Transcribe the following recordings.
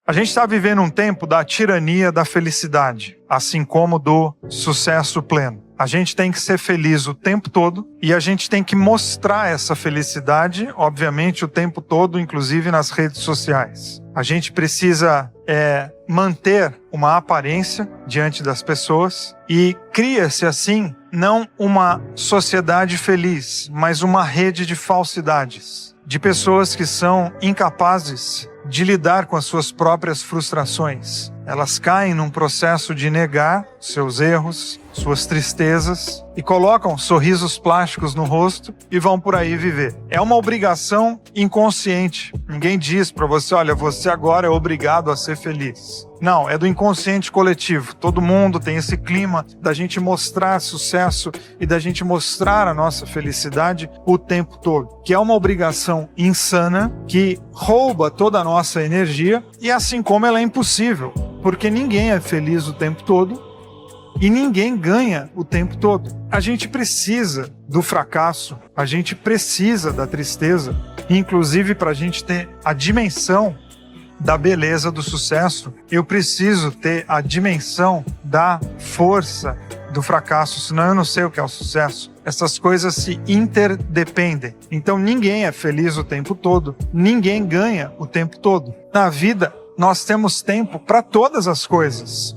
A gente está vivendo um tempo da tirania da felicidade, assim como do sucesso pleno. A gente tem que ser feliz o tempo todo e a gente tem que mostrar essa felicidade, obviamente, o tempo todo, inclusive nas redes sociais. A gente precisa manter uma aparência diante das pessoas e cria-se assim não uma sociedade feliz, mas uma rede de falsidades, de pessoas que são incapazes de lidar com as suas próprias frustrações. Elas caem num processo de negar seus erros, suas tristezas e colocam sorrisos plásticos no rosto e vão por aí viver. É uma obrigação inconsciente. Ninguém diz para você, olha, você agora é obrigado a ser feliz. Não, é do inconsciente coletivo. Todo mundo tem esse clima da gente mostrar sucesso e da gente mostrar a nossa felicidade o tempo todo, que é uma obrigação insana que rouba toda a nossa energia e assim como ela é impossível, porque ninguém é feliz o tempo todo e ninguém ganha o tempo todo. A gente precisa do fracasso, a gente precisa da tristeza, inclusive para a gente ter a dimensão da beleza do sucesso, eu preciso ter a dimensão da força do fracasso, senão eu não sei o que é o sucesso. Essas coisas se interdependem. Então ninguém é feliz o tempo todo, ninguém ganha o tempo todo. Na vida, nós temos tempo para todas as coisas.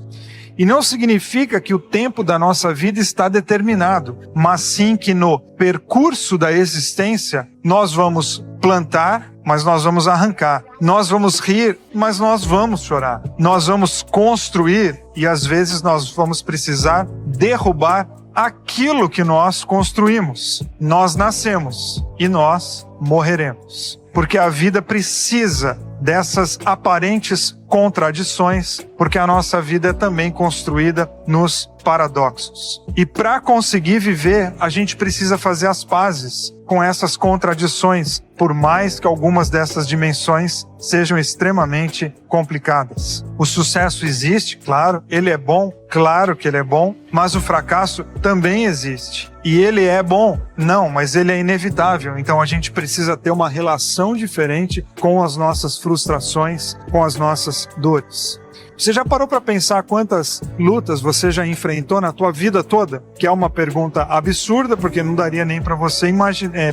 E não significa que o tempo da nossa vida está determinado, mas sim que no percurso da existência nós vamos plantar, mas nós vamos arrancar. Nós vamos rir, mas nós vamos chorar. Nós vamos construir e às vezes nós vamos precisar derrubar aquilo que nós construímos. Nós nascemos e nós morreremos. Porque a vida precisa dessas aparentes contradições, porque a nossa vida é também construída nos paradoxos. E para conseguir viver, a gente precisa fazer as pazes com essas contradições, por mais que algumas dessas dimensões sejam extremamente complicadas. O sucesso existe, claro, ele é bom, claro que ele é bom, mas o fracasso também existe. E ele é bom? Não, mas ele é inevitável. Então a gente precisa ter uma relação diferente com as nossas frustrações, com as nossas dores. Você já parou para pensar quantas lutas você já enfrentou na tua vida toda? Que é uma pergunta absurda, porque não daria nem para você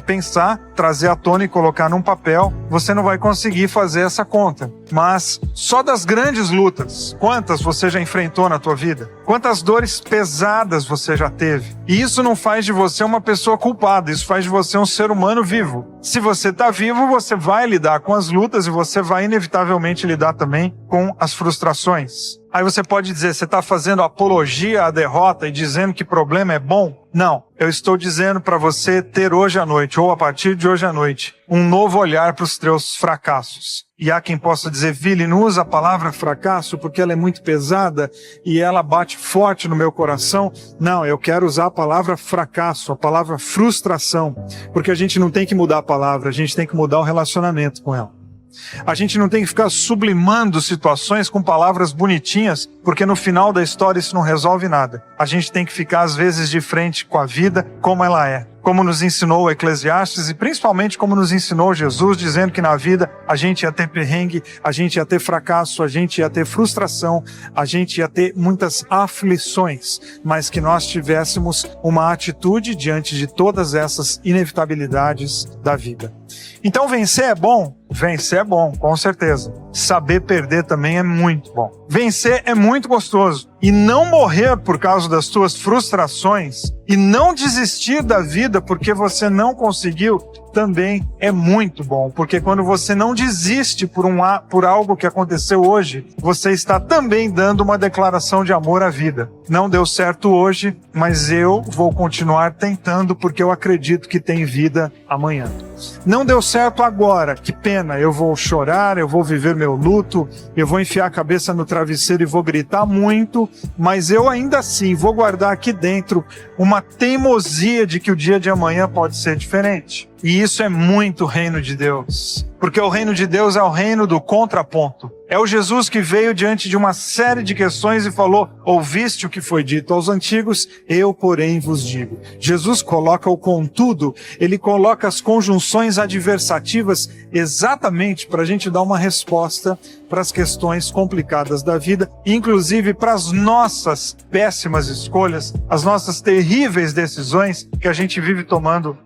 pensar, trazer à tona e colocar num papel. Você não vai conseguir fazer essa conta. Mas só das grandes lutas, quantas você já enfrentou na tua vida? Quantas dores pesadas você já teve? E isso não faz de você uma pessoa culpada, isso faz de você um ser humano vivo. Se você está vivo, você vai lidar com as lutas e você vai inevitavelmente lidar também com as frustrações. Aí você pode dizer, você está fazendo apologia à derrota e dizendo que problema é bom? Não, eu estou dizendo para você ter hoje à noite, ou a partir de hoje à noite, um novo olhar para os teus fracassos. E há quem possa dizer, Vili, não usa a palavra fracasso porque ela é muito pesada e ela bate forte no meu coração. Não, eu quero usar a palavra fracasso, a palavra frustração, porque a gente não tem que mudar a palavra, a gente tem que mudar o relacionamento com ela. A gente não tem que ficar sublimando situações com palavras bonitinhas, porque no final da história isso não resolve nada. A gente tem que ficar às vezes de frente com a vida como ela é. Como nos ensinou o Eclesiastes e principalmente como nos ensinou Jesus, dizendo que na vida a gente ia ter perrengue, a gente ia ter fracasso, a gente ia ter frustração, a gente ia ter muitas aflições, mas que nós tivéssemos uma atitude diante de todas essas inevitabilidades da vida. Então vencer é bom? Vencer é bom, com certeza. Saber perder também é muito bom. Vencer é muito gostoso. E não morrer por causa das tuas frustrações e não desistir da vida porque você não conseguiu também é muito bom. Porque quando você não desiste por algo que aconteceu hoje, você está também dando uma declaração de amor à vida. Não deu certo hoje, mas eu vou continuar tentando porque eu acredito que tem vida amanhã. Não deu certo agora, que pena, eu vou chorar, eu vou viver meu luto, eu vou enfiar a cabeça no travesseiro e vou gritar muito, mas eu ainda assim vou guardar aqui dentro uma teimosia de que o dia de amanhã pode ser diferente. E isso é muito reino de Deus. Porque o reino de Deus é o reino do contraponto. É o Jesus que veio diante de uma série de questões e falou: ouviste o que foi dito aos antigos, eu porém vos digo. Jesus coloca o contudo, ele coloca as conjunções adversativas exatamente para a gente dar uma resposta para as questões complicadas da vida, inclusive para as nossas péssimas escolhas, as nossas terríveis decisões que a gente vive tomando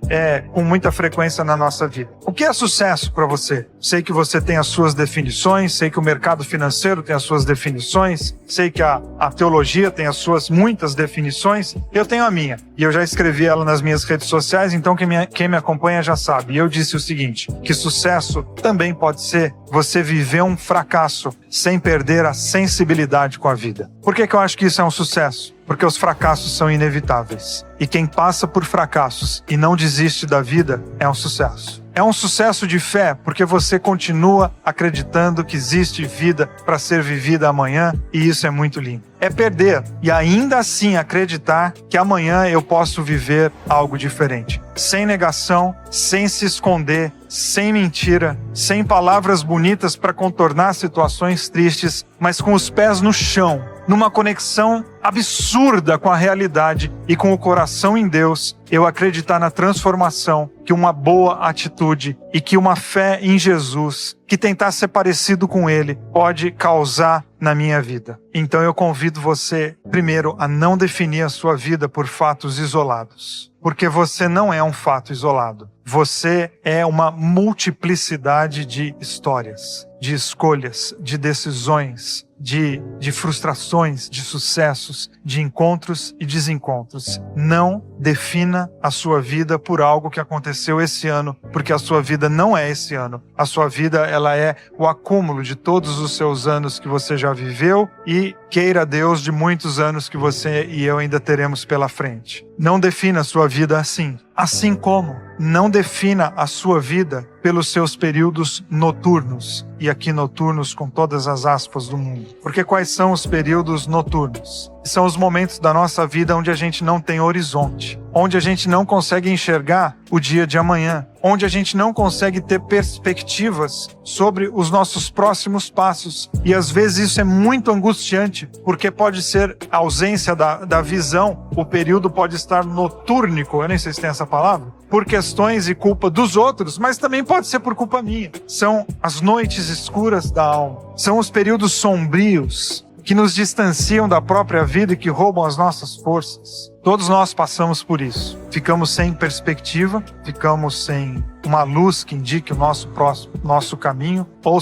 com muita frequência na nossa vida. O que é sucesso para você? Sei que você tem as suas definições, sei que o mercado financeiro tem as suas definições, sei que a teologia tem as suas muitas definições, eu tenho a minha, e eu já escrevi ela nas minhas redes sociais, então quem me acompanha já sabe. E eu disse o seguinte, que sucesso também pode ser você viver um fracasso sem perder a sensibilidade com a vida. Por que eu acho que isso é um sucesso? Porque os fracassos são inevitáveis. E quem passa por fracassos e não desiste da vida é um sucesso. É um sucesso de fé, porque você continua acreditando que existe vida para ser vivida amanhã, e isso é muito lindo. É perder e ainda assim acreditar que amanhã eu posso viver algo diferente. Sem negação, sem se esconder, sem mentira, sem palavras bonitas para contornar situações tristes, mas com os pés no chão, numa conexão absurda com a realidade e com o coração em Deus, eu acreditar na transformação que uma boa atitude e que uma fé em Jesus, que tentar ser parecido com Ele, pode causar na minha vida. Então eu convido você, primeiro, a não definir a sua vida por fatos isolados. Porque você não é um fato isolado. Você é uma multiplicidade de histórias, de escolhas, de decisões, de frustrações, de sucessos, de encontros e desencontros. Não defina a sua vida por algo que aconteceu esse ano, porque a sua vida não é esse ano. A sua vida, ela é o acúmulo de todos os seus anos que você já viveu e, queira Deus, de muitos anos que você e eu ainda teremos pela frente. Não defina a sua vida assim. Assim como não defina a sua vida pelos seus períodos noturnos. E aqui noturnos com todas as aspas do mundo. Porque quais são os períodos noturnos? São os momentos da nossa vida onde a gente não tem horizonte. Onde a gente não consegue enxergar o dia de amanhã. Onde a gente não consegue ter perspectivas sobre os nossos próximos passos. E às vezes isso é muito angustiante, porque pode ser a ausência da visão. O período pode estar notúrnico, eu nem sei se tem essa palavra, por questões e culpa dos outros, mas também pode ser por culpa minha. São as noites escuras da alma. São os períodos sombrios que nos distanciam da própria vida e que roubam as nossas forças. Todos nós passamos por isso. Ficamos sem perspectiva, ficamos sem uma luz que indique o nosso caminho, ou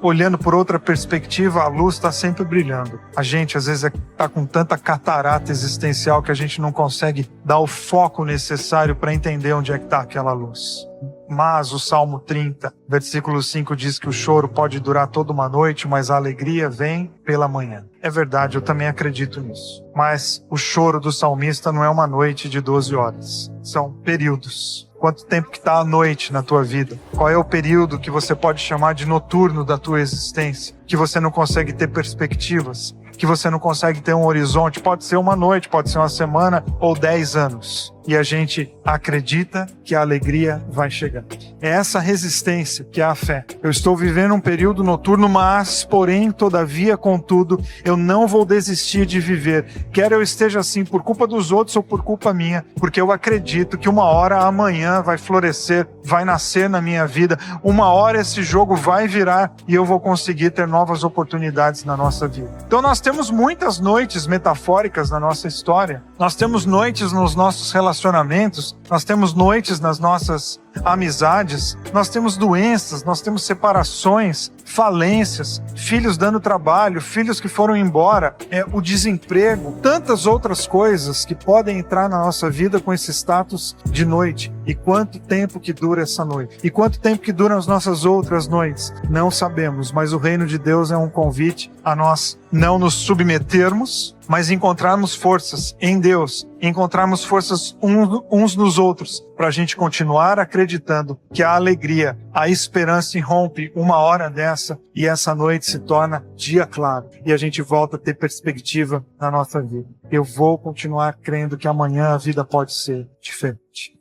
olhando por outra perspectiva, a luz está sempre brilhando. A gente às vezes está com tanta catarata existencial que a gente não consegue dar o foco necessário para entender onde é que está aquela luz. Mas o Salmo 30, versículo 5 diz que o choro pode durar toda uma noite, mas a alegria vem pela manhã. É verdade, eu também acredito nisso. Mas o choro do salmista não é uma noite de 12 horas. São períodos. Quanto tempo que está a noite na tua vida? Qual é o período que você pode chamar de noturno da tua existência? Que você não consegue ter perspectivas? Que você não consegue ter um horizonte? Pode ser uma noite, pode ser uma semana ou 10 anos. E a gente acredita que a alegria vai chegar. É essa resistência que é a fé. Eu estou vivendo um período noturno, mas, porém, todavia, contudo, eu não vou desistir de viver. Quer eu esteja assim por culpa dos outros ou por culpa minha, porque eu acredito que uma hora amanhã vai florescer, vai nascer na minha vida. Uma hora esse jogo vai virar e eu vou conseguir ter novas oportunidades na nossa vida. Então nós temos muitas noites metafóricas na nossa história. Nós temos noites nos nossos relacionamentos, nós temos noites nas nossas amizades, nós temos doenças, nós temos separações, falências, filhos dando trabalho, filhos que foram embora, o desemprego, tantas outras coisas que podem entrar na nossa vida com esse status de noite. E quanto tempo que dura essa noite? E quanto tempo que duram as nossas outras noites? Não sabemos, mas o reino de Deus é um convite a nós não nos submetermos, mas encontrarmos forças em Deus, encontrarmos forças uns nos outros, para a gente continuar acreditando que a alegria, a esperança irrompe uma hora dessa e essa noite se torna dia claro e a gente volta a ter perspectiva na nossa vida. Eu vou continuar crendo que amanhã a vida pode ser diferente.